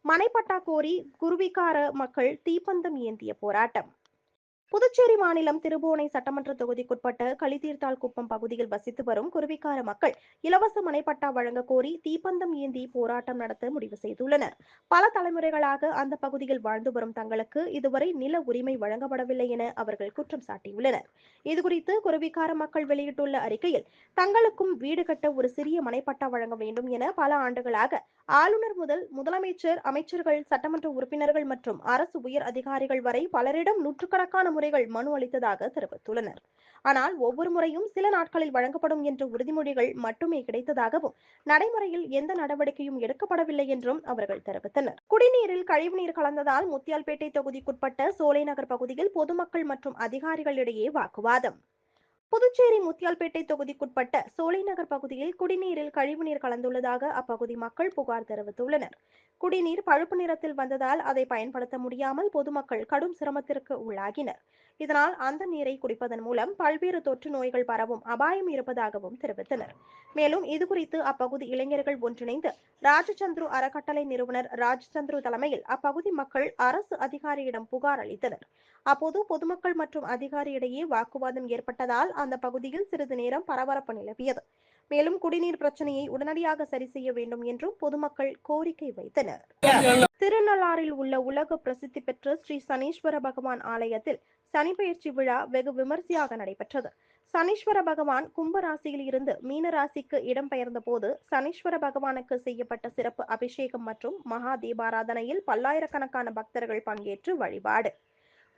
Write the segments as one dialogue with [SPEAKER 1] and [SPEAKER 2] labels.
[SPEAKER 1] மனைப்பட்டா கோரி குருவிக்கார மக்கள் தீப்பந்தம் ஏந்திய போராட்டம். புதுச்சேரி மாநிலம் திருபுவனை சட்டமன்ற தொகுதிக்குட்பட்ட களித்தீர்த்தால் குப்பம் பகுதியில் வசித்து வரும் குருவிக்கார மக்கள் இலவச மனைப்பட்டா வழங்க கோரி தீப்பந்தம் ஏந்தி போராட்டம் நடத்த முடிவு செய்துள்ளனர். பல தலைமுறைகளாக அந்த பகுதியில் வாழ்ந்து வரும் தங்களுக்கு இதுவரை நில உரிமை வழங்கப்படவில்லை என அவர்கள் குற்றம் சாட்டியுள்ளனர். இதுகுறித்து குருவிக்கார மக்கள் வெளியிட்டுள்ள அறிக்கையில், தங்களுக்கும் வீடு கட்ட ஒரு சிறிய மனைப்பட்டா வழங்க வேண்டும் என பல ஆண்டுகளாக ஆளுநர் முதல் முதலமைச்சர், அமைச்சர்கள், சட்டமன்ற உறுப்பினர்கள் மற்றும் அரசு உயர் அதிகாரிகள் வரை பலரிடம் நூற்றுக்கணக்கான முறைகள் மனு அளித்ததாக தெரிவித்துள்ளனர். ஆனால் ஒவ்வொரு முறையும் சில நாட்களில் வழங்கப்படும் என்ற உறுதிமொழிகள் மட்டுமே கிடைத்ததாகவும், நடைமுறையில் எந்த நடவடிக்கையும் எடுக்கப்படவில்லை என்றும் அவர்கள் தெரிவித்தனர். குடிநீரில் கழிவுநீர் கலந்ததால் முத்தியால்பேட்டை தொகுதிக்குட்பட்ட சோலைநகர் பகுதியில் பொதுமக்கள் மற்றும் அதிகாரிகளிடையே வாக்குவாதம். புதுச்சேரி முத்தியால்பேட்டை தொகுதிக்குட்பட்ட சோலைநகர் பகுதியில் குடிநீரில் கழிவுநீர் கலந்துள்ளதாக அப்பகுதி மக்கள் புகார் தெரிவித்துள்ளனர். குடிநீர் பழுப்பு நிறத்தில் வந்ததால் அதை பயன்படுத்த முடியாமல் பொதுமக்கள் கடும் சிரமத்திற்கு உள்ளாகினர். இதனால் அந்த நீரை குடிப்பதன் மூலம் பல்வேறு தொற்று நோய்கள் பரவும் அபாயம் இருப்பதாகவும் தெரிவித்தனர். மேலும் இதுகுறித்து அப்பகுதி இளைஞர்கள் ஒன்றிணைந்து ராஜச்சந்திரு அறக்கட்டளை நிறுவனர் ராஜச்சந்திரு தலைமையில் அப்பகுதி மக்கள் அரசு அதிகாரியிடம் புகார் அளித்தனர். அப்போது பொதுமக்கள் மற்றும் அதிகாரியிடையே வாக்குவாதம் ஏற்பட்டதால் அந்த பகுதியில் சிறிது நேரம் பரபரப்பு நிலவியது. மேலும் குடிநீர் பிரச்சனையை உடனடியாக சரி செய்ய வேண்டும் என்றும் பொதுமக்கள் கோரிக்கை வைத்தனர். திருநள்ளாறில் உள்ள உலக பிரசித்தி பெற்ற ஸ்ரீ சனீஸ்வர பகவான் ஆலயத்தில் சனிப்பெயர்ச்சி விழா வெகு விமரிசையாக நடைபெற்றது. சனீஸ்வர பகவான் கும்ப ராசியில் இருந்து மீன ராசிக்கு இடம்பெயர்ந்த போது சனீஸ்வர பகவானுக்கு செய்யப்பட்ட சிறப்பு அபிஷேகம் மற்றும் மகா தீபாராதனையில் பல்லாயிரக்கணக்கான பக்தர்கள் பங்கேற்று வழிபாடு.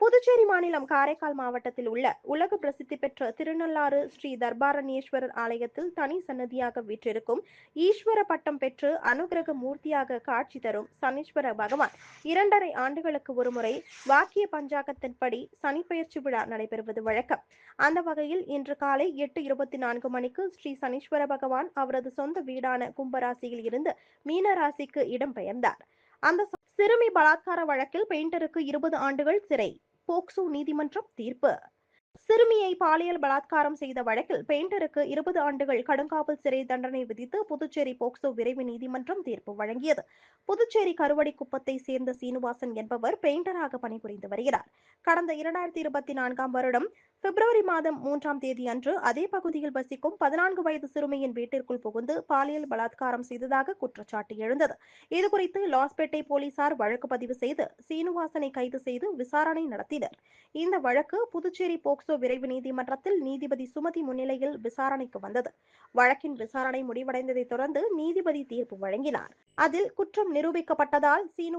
[SPEAKER 1] புதுச்சேரி மாநிலம் காரைக்கால் மாவட்டத்தில் உள்ள உலக பிரசித்தி பெற்ற திருநள்ளாறு ஸ்ரீ தர்பாரண்யேஸ்வரர் ஆலயத்தில் தனி சன்னதியாக வீற்றிருக்கும் ஈஸ்வர பட்டம் பெற்று அனுகிரக மூர்த்தியாக காட்சி தரும் சனீஸ்வர பகவான் 2.5 ஆண்டுகளுக்கு ஒருமுறை வாக்கிய பஞ்சாங்கத்தின்படி சனிப்பெயர்ச்சி விழா நடைபெறுவது வழக்கம். அந்த வகையில் இன்று காலை 8:24 மணிக்கு ஸ்ரீ சனீஸ்வர பகவான் அவரது சொந்த வீடான கும்பராசியில் இருந்து மீன ராசிக்கு இடம்பெயர்ந்தார். அந்த சிறுமி பலாத்கார வழக்கில் பெயிண்டருக்கு 20 ஆண்டுகள் சிறை. போக்சோ நீதிமன்றம் தீர்ப்பு. சிறுமியை பாலியல் பலாத்காரம் செய்த வழக்கில் பெயிண்டருக்கு 20 ஆண்டுகள் கடுங்காவல் சிறை தண்டனை விதித்து புதுச்சேரி போக்சோ விரைவு நீதிமன்றம் தீர்ப்பு வழங்கியது. புதுச்சேரி கருவடிக்குப்பத்தை சேர்ந்த சீனிவாசன் என்பவர் பெயிண்டராக பணிபுரிந்து வருகிறார். கடந்த 2024 வருடம் பிப்ரவரி மாதம் 3ஆம் தேதி அன்று அதே பகுதியில் வசிக்கும் 14 வயது சிறுமியின் வீட்டிற்குள் புகுந்து பாலியல் பலாத்காரம் செய்ததாக குற்றச்சாட்டு எழுந்தது. இதுகுறித்து லாஸ்பேட்டை போலீசார் வழக்கு பதிவு செய்து சீனிவாசனை கைது செய்து விசாரணை நடத்தினர். இந்த வழக்கு புதுச்சேரி போக்சோ விரைவு நீதிமன்றத்தில் நீதிபதி சுமதி முன்னிலையில் விசாரணைக்கு வந்தது. வழக்கின் விசாரணை முடிவடைந்ததை தொடர்ந்து நீதிபதி தீர்ப்பு வழங்கினார். அதில் குற்றம் நிரூபிக்கப்பட்டதால் சீனு